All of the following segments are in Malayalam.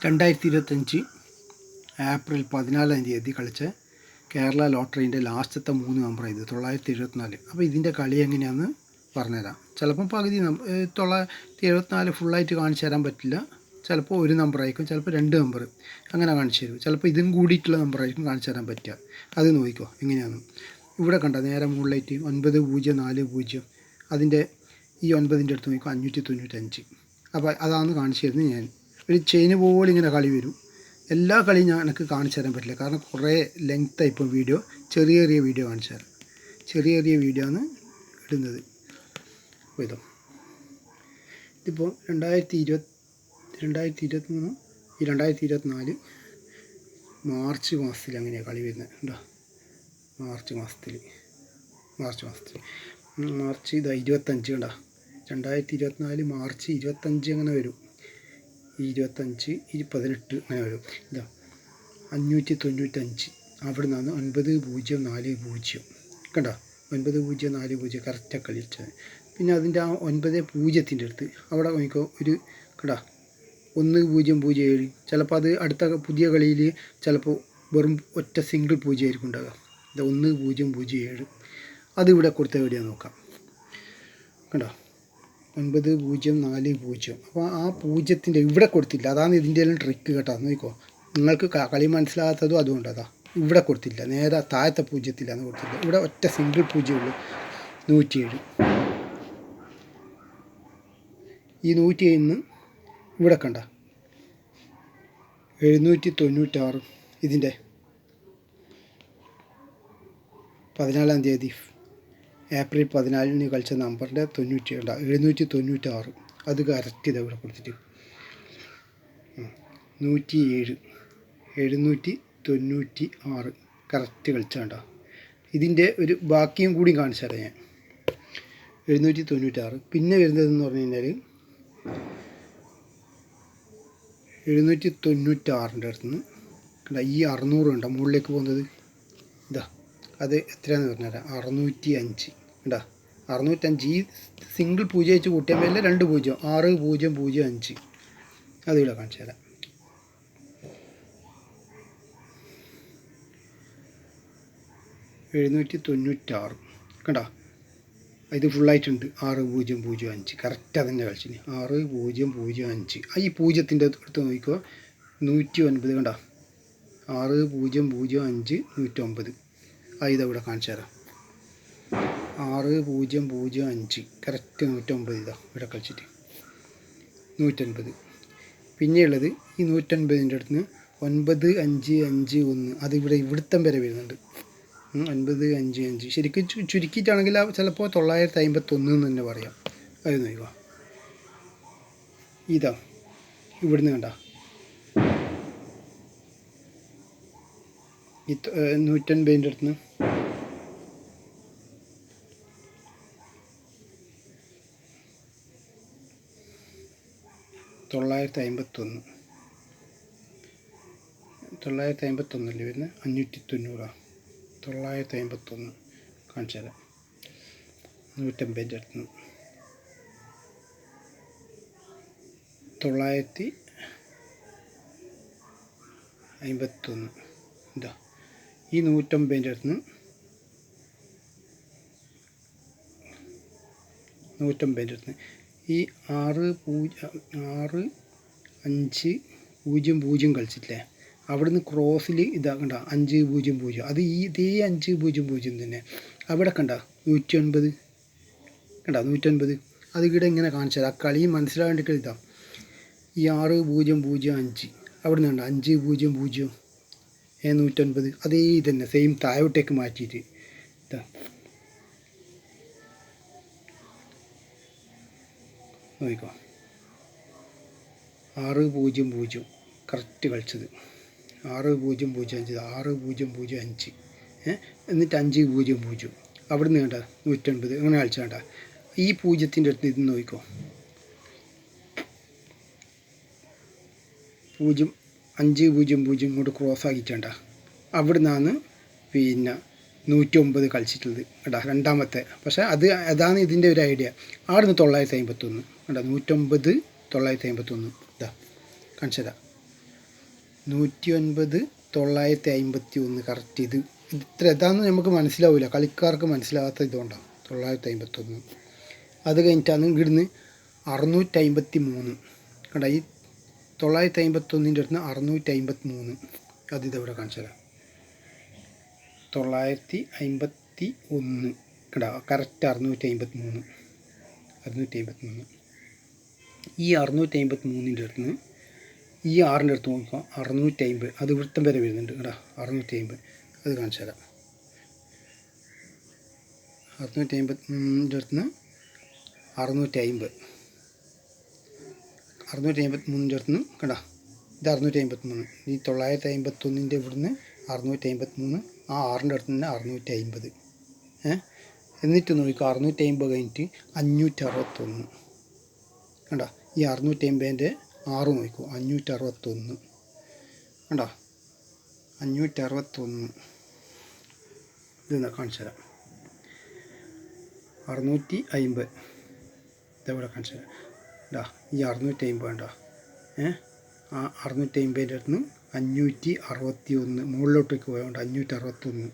2025 ഏപ്രിൽ 14-ാം തീയതി കളിച്ച കേരള ലോട്ടറീൻ്റെ ലാസ്റ്റത്തെ 3 നമ്പറാണ് ഇത് 974. അപ്പോൾ ഇതിൻ്റെ കളി എങ്ങനെയാണെന്ന് പറഞ്ഞുതരാം. ചിലപ്പം പകുതി 974 ഫുള്ളായിട്ട് കാണിച്ചു തരാൻ പറ്റില്ല. ചിലപ്പോൾ ഒരു നമ്പറായിരിക്കും, ചിലപ്പോൾ 2 നമ്പർ അങ്ങനെ കാണിച്ചു തരും. ചിലപ്പോൾ ഇതും കൂടിയിട്ടുള്ള നമ്പറായിരിക്കും കാണിച്ചു തരാൻ പറ്റുക. അത് നോക്കിക്കോ എങ്ങനെയാണ്. ഇവിടെ കണ്ട നേരെ മുകളിലായിട്ട് 9040, അതിൻ്റെ ഈ 9ൻ്റെ അടുത്ത് നോക്കിക്കോ 595. അപ്പോൾ അതാണ് കാണിച്ചു തരുന്നത്. ഞാൻ ഒരു ചെയിന് പോലെ ഇങ്ങനെ കളി വരും. എല്ലാ കളിയും ഞാൻ എനിക്ക് കാണിച്ചു തരാൻ പറ്റില്ല, കാരണം കുറേ ലെങ്ത്തായി ഇപ്പം വീഡിയോ. ചെറിയ വീഡിയോ കാണിച്ചു തരാം. ചെറിയ വീഡിയോ ആണ് ഇടുന്നത്. അപ്പോൾ ഇതിപ്പോൾ 2023 2024 മാർച്ച് മാസത്തിൽ അങ്ങനെയാണ് കളി വരുന്നത്. ഉണ്ടോ? മാർച്ച് മാസത്തിൽ ഇതാ 25 കണ്ടോ. 2024 മാർച്ച് 25 അങ്ങനെ വരും. 25 18 അങ്ങനെ വരും. ഇതാ 595. അവിടെ നിന്നാണ് 9040 കണ്ടോ. 9040 കറക്റ്റാണ് കളിച്ചത്. പിന്നെ അതിൻ്റെ ആ 90ൻ്റെ അടുത്ത് അവിടെ നോക്കിക്കോ ഒരു കണ്ടോ 1007. ചിലപ്പോൾ അത് അടുത്ത പുതിയ കളിയിൽ ചിലപ്പോൾ വെറും ഒറ്റ സിംഗിൾ 0 ആയിരിക്കും ഉണ്ടാകുക. ഇത് 1007 അതിവിടെ കൊടുത്ത എവിടെയാണ് നോക്കാം. കണ്ടോ 9040. അപ്പോൾ ആ 0ൻ്റെ ഇവിടെ കൊടുത്തില്ല. അതാണ് ഇതിൻ്റെ എല്ലാം ട്രിക്ക് കേട്ടോ. നോക്കിക്കോ, നിങ്ങൾക്ക് കളി മനസ്സിലാകാത്തതും അതുകൊണ്ട് അതാ ഇവിടെ കൊടുത്തില്ല. നേരെ താഴത്തെ 0ത്തിലാണ് കൊടുത്തില്ല. ഇവിടെ ഒറ്റ സിംഗിൾ 0 ഉള്ളൂ. 107. ഈ 107 ഇവിടെ കണ്ട 796. ഇതിൻ്റെ 14-ാം തീയതി ഏപ്രിൽ 14-ന് കളിച്ച നമ്പറിൻ്റെ 796. അത് കറക്റ്റ് ഇതാ ഇവിടെ കൊടുത്തിട്ട് 107 796 കറക്റ്റ് കളിച്ചാണ്ടോ. ഇതിൻ്റെ ഒരു ബാക്കിയും കൂടി കാണിച്ചു തരാം ഞാൻ. 796. പിന്നെ വരുന്നതെന്ന് പറഞ്ഞു കഴിഞ്ഞാൽ 796ൻ്റെ അടുത്തുനിന്ന് കണ്ട ഈ 600 ഉണ്ടോ മുകളിലേക്ക് പോകുന്നത്. ഇതാ അത് എത്രയാണെന്ന് പറഞ്ഞുതരാം. 605 കണ്ടാ 605. ഈ സിംഗിൾ 0 വെച്ച് കൂട്ടിയാൽ മേലെ 2 0 6005 അതിവിടെ കാണിച്ചു തരാം. 796 കണ്ടോ. ഇത് ഫുള്ളായിട്ടുണ്ട്. 6005 കറക്റ്റ് അതന്നെ കളിച്ചിന്. 6005. ഈ 0ത്തിൻ്റെ അടുത്ത് നോക്കിക്കോ 109 കണ്ടോ. 6005 109. ഇതവിടെ കാണിച്ചു തരാം. 6005 കറക്റ്റ് 109. ഇതാ ഇവിടെ കളിച്ചിട്ട് 109. പിന്നെയുള്ളത് ഈ 109ൻ്റെ അടുത്ത് 9551. അതിവിടെ ഇവിടുത്തം വരെ വരുന്നുണ്ട്. 9555 ശരിക്കും ചുരുക്കിയിട്ടാണെങ്കിൽ ചിലപ്പോൾ 951 എന്ന് തന്നെ പറയാം. അത് നോക്കുക. ഇതാ ഇവിടുന്ന് കണ്ട ഈ 109ൻ്റെ അടുത്ത് 951. 951 അല്ലേ വരുന്നത്. 590. 951 കാണിച്ചു തരാം. 150ൻ്റെ അടുത്ത് 951. ഇതാ ഈ 150ൻ്റെ അടുത്ത് 150ൻ്റെ അടുത്ത് ഈ 6500 കളിച്ചിട്ടില്ലേ. അവിടുന്ന് ക്രോസിൽ ഇതാ കണ്ട 500. അത് ഇതേ 500 തന്നെ അവിടെ കണ്ട 109 കണ്ട 109. അത് ഇവിടെ ഇങ്ങനെ കാണിച്ചത് ആ കളി മനസ്സിലാവേണ്ടിട്ട്. ഇതാ ഈ 6005 അവിടെ നിന്ന് കണ്ട 500 109. അതേ തന്നെ സെയിം താഴോട്ടേക്ക് മാറ്റിയിട്ട് ഇതാ നോക്കിക്കോ. 600 കറക്റ്റ് കളിച്ചത്. 6005 6005 എന്നിട്ട് 500 അവിടെ നിന്ന് കണ്ട 109 അങ്ങനെ കളിച്ചാണ്ട. ഈ 0ത്തിൻ്റെ അടുത്ത് ഇത് നോക്കിക്കോ. 500 ഇങ്ങോട്ട് ക്രോസ് ആക്കിയിട്ടണ്ട. അവിടെ നിന്നാണ് പിന്നെ 109 കളിച്ചിട്ടുള്ളത് കേട്ടോ, രണ്ടാമത്തെ. പക്ഷേ അതാണ് ഇതിൻ്റെ ഒരു ഐഡിയ. അവിടെ നിന്ന് 951 കേട്ടോ. 109 951 ഇതാ കാണിച്ചു തരാം. 109 951 കറക്റ്റ്. ഇത് ഇത്ര എതാന്ന് നമുക്ക് മനസ്സിലാവില്ല, കളിക്കാർക്ക് മനസ്സിലാകാത്ത ഇതുകൊണ്ടാണ് 951. അത് കഴിഞ്ഞിട്ടാണ് ഇവിടുന്ന് 653 കണ്ട, ഈ 951 അടുത്ത് 653. അതിവിടെ കാണിച്ചു തരാം. 951 കണ്ട, കറക്റ്റ് 653. ഈ 653 അടുത്ത് ഈ 6 അടുത്ത് നോക്കാം 650. അത് വൃത്തം വരെ വരുന്നുണ്ട് കേട്ടോ, 650. അത് കാണിച്ചു തരാം. 650 അടുത്ത് 650. 653 അടുത്ത് കണ്ട, ഇത് 653. ഈ 951 ഇവിടുന്ന് 653. ആ 6 അടുത്ത് തന്നെ 650. എന്നിട്ട് നോക്കുക 650 കഴിഞ്ഞിട്ട് 561 കണ്ട. ഈ 650 6 നോക്കൂ, 561 കണ്ടോ, 561. ഇതെന്താ കാണിച്ചു തരാം. 650 ഇതെവിടെ കാണിച്ചു തരാം. ഇതാ ഈ 650 വേണ്ട. ആ 650 അടുത്ത് 561 മുകളിലോട്ടേക്ക് പോയതുകൊണ്ട് 561.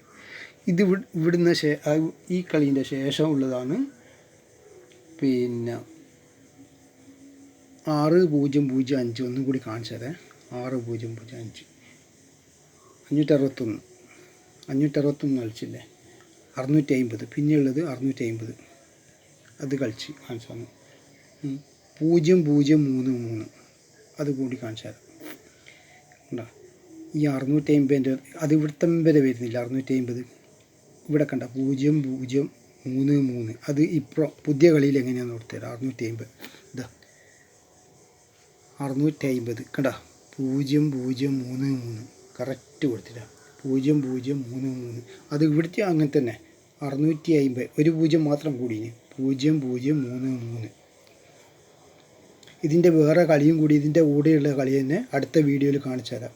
ഇത് ഇവിടുന്ന് ഈ കളീൻ്റെ ശേഷം ഉള്ളതാണ്. പിന്നെ 6005 ഒന്നും കൂടി കാണിച്ചു തരാം. 6005 561. 561 കളിച്ചില്ലേ, 650. പിന്നെയുള്ളത് 650. അത് കളിച്ച് കാണിച്ചു തന്നു. 0033 അത് കൂടി കാണിച്ചു തരാം. കണ്ടോ, ഈ 650 അത് ഇവിടുത്തെ വരെ വരുന്നില്ല. 650 ഇവിടെ കണ്ട 0033. അത് ഇപ്പോൾ പുതിയ കളിയിൽ എങ്ങനെയാണെന്ന് കൊടുത്തരാം. 650 ഇതാ 650 കണ്ട, 0033 കറക്റ്റ് കൊടുത്തില്ല. 0033. അത് ഇവിടുത്തെ അങ്ങനെ തന്നെ 650. ഒരു 0 മാത്രം കൂടിന്, 0033. ഇതിൻ്റെ വേറെ കളിയും കൂടി, ഇതിൻ്റെ കൂടെയുള്ള കളി തന്നെ അടുത്ത വീഡിയോയിൽ കാണിച്ചു തരാം.